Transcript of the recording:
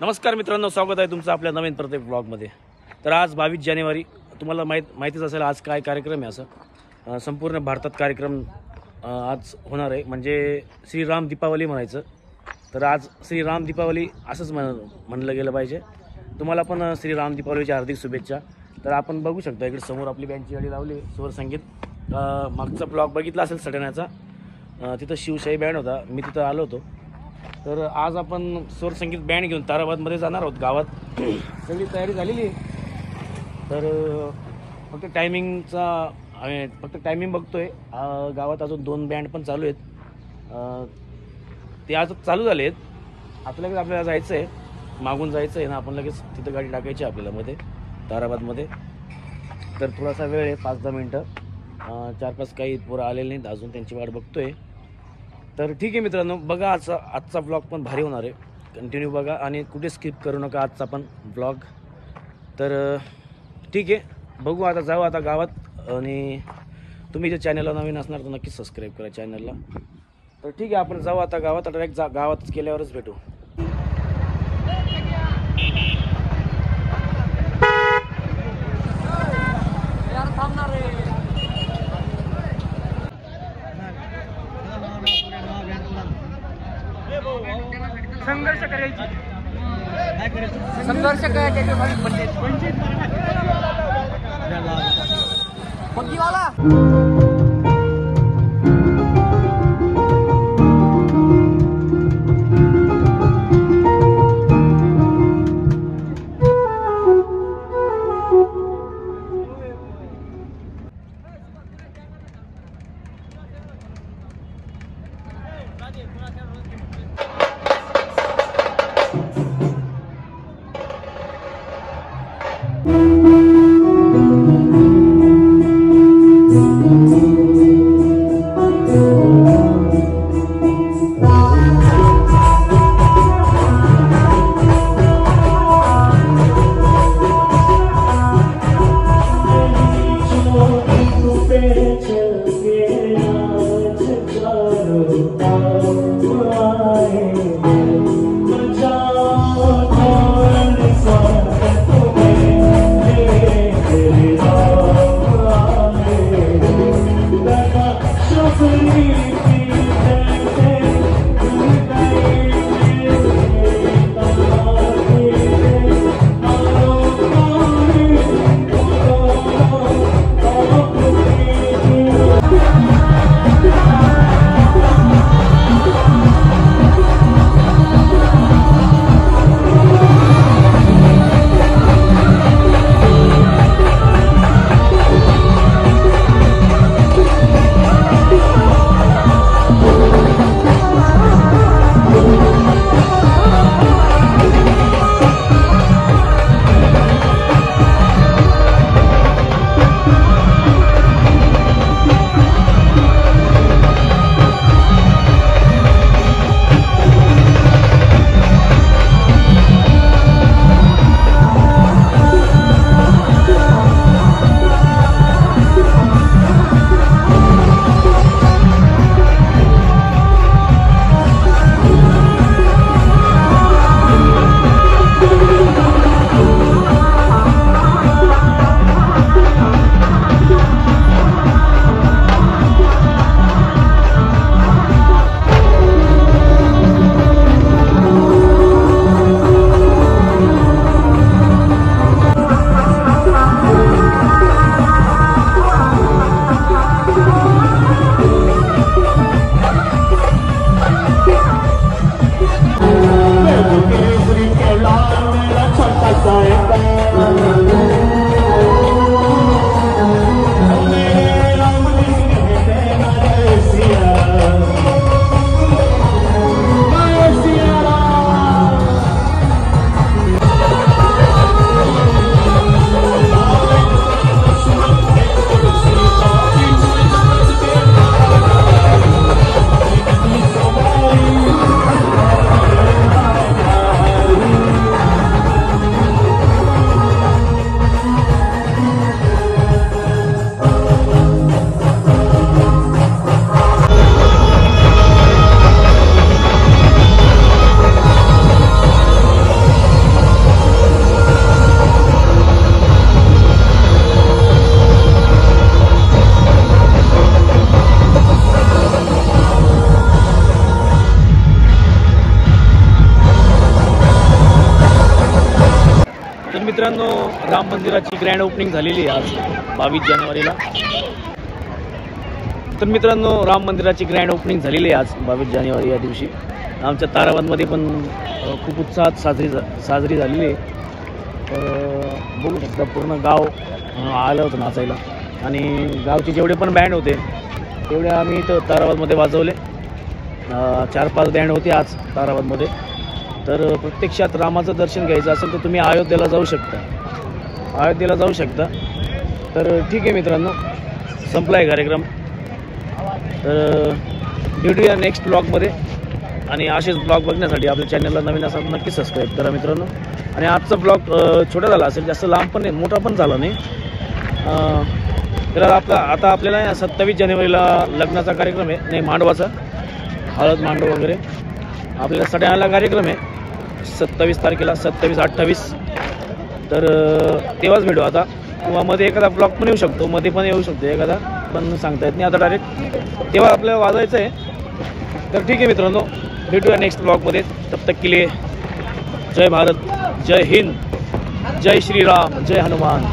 नमस्कार मित्रांनो, स्वागत आहे तुमचं आपल्या नवीन प्रत्येक ब्लॉगमध्ये। तर आज 22 जानेवारी तुम्हाला माहितीच असेल आज काय कार्यक्रम आहे। असं संपूर्ण भारतात कार्यक्रम आज होणार आहे, म्हणजे श्रीराम दीपावली म्हणायचं। तर आज श्रीराम दीपावली असंच म्हणलं गेलं पाहिजे। तुम्हाला पण श्रीराम दीपावलीच्या हार्दिक शुभेच्छा। तर आपण बघू शकता इकडे समोर आपली बँडची गाडी लावली, स्वर संगीत। मागचा ब्लॉग बघितला असेल सटण्याचा, तिथं शिवशाही बँड होता, मी तिथं आलो होतो। तर आज आपण स्वर संगीत बँड घेऊन ताराबादमध्ये जाणार आहोत। गावात सगळी तयारी झालेली आहे। तर फक्त टायमिंग बघतोय। गावात अजून 2 बँड पण चालू आहेत, ते आज चालू झाले आहेत। आपल्याला जायचं आहे, मागून जायचं आहे ना, आपण लगेच तिथं गाडी टाकायची आपल्याला मध्ये ताराबादमध्ये। तर थोडासा वेळ आहे, 5-10 मिनटं। 4-5 काही पोरं आलेले नाहीत अजून, त्यांची वाट बघतोय। तर ठीक आहे मित्रांनो, बघा आजचा ब्लॉग पण भारी होणार आहे, कंटिन्यू बघा आणि कुठे स्किप करू नका आजचा पण ब्लॉग। तर ठीक आहे, बघू आता, जाऊ आता गावात। आणि तुम्ही जर चॅनलला नवीन असणार तर नक्कीच सबस्क्राईब करा चॅनलला। तर ठीक आहे, आपण जाऊ आता गावात। डायरेक्ट गावातच केल्यावरच भेटू। संघर्ष करायची, संघर्ष करायचे पक्कीवाला। चल के आज चारों राम मंदिराची ग्रँड ओपनिंग झालेली आहे आज 22 जानेवारीला. तर मित्रांनो, राम मंदिराची ग्रँड ओपनिंग झालेली आहे आज 22 जानेवारी या दिवशी. आमच्या ताराबादमध्ये पण खूप उत्साहात साजरी झालेली आहे. बघू शकता पूर्ण गाव आलं होतं नाचायला आणि गावचे जेवढे पण बँड होते तेवढे आम्ही इथं ताराबादमध्ये वाजवले. 4-5 बँड होते आज ताराबादमध्ये. तर प्रत्यक्षात रामाचं दर्शन घ्यायचं असेल तर तुम्ही अयोध्येला जाऊ शकता. तर ठीक आहे मित्रांनो, संपला आहे कार्यक्रम. तर भेटूया नेक्स्ट ब्लॉगमध्ये आणि असेच ब्लॉग बघण्यासाठी आपल्या चॅनलला नवीन असाल नक्की सबस्क्राईब करा मित्रांनो. आणि आजचा ब्लॉग छोटा झाला असेल, जास्त लांब पण नाही, मोठा पण झाला नाही. तर आता आपल्याला 27 जानेवारीला लग्नाचा कार्यक्रम आहे, नाही मांडवाचा, हळद मांडव वगैरे आपल्याला सगळ्यांना कार्यक्रम आहे 27 तारखेला, 27-28. तर तेव्हाच भेटू आता, किंवा मध्ये एखादा ब्लॉग पण येऊ शकतो, मध्ये पण येऊ शकतो एखादा, पण सांगता येत नाही आता डायरेक्ट तेव्हा आपल्याला वाजायचं आहे. तर ठीक आहे मित्रांनो, भेटूया नेक्स्ट ब्लॉगमध्ये. तब तक के लिए जय भारत, जय हिंद, जय श्रीराम, जय हनुमान.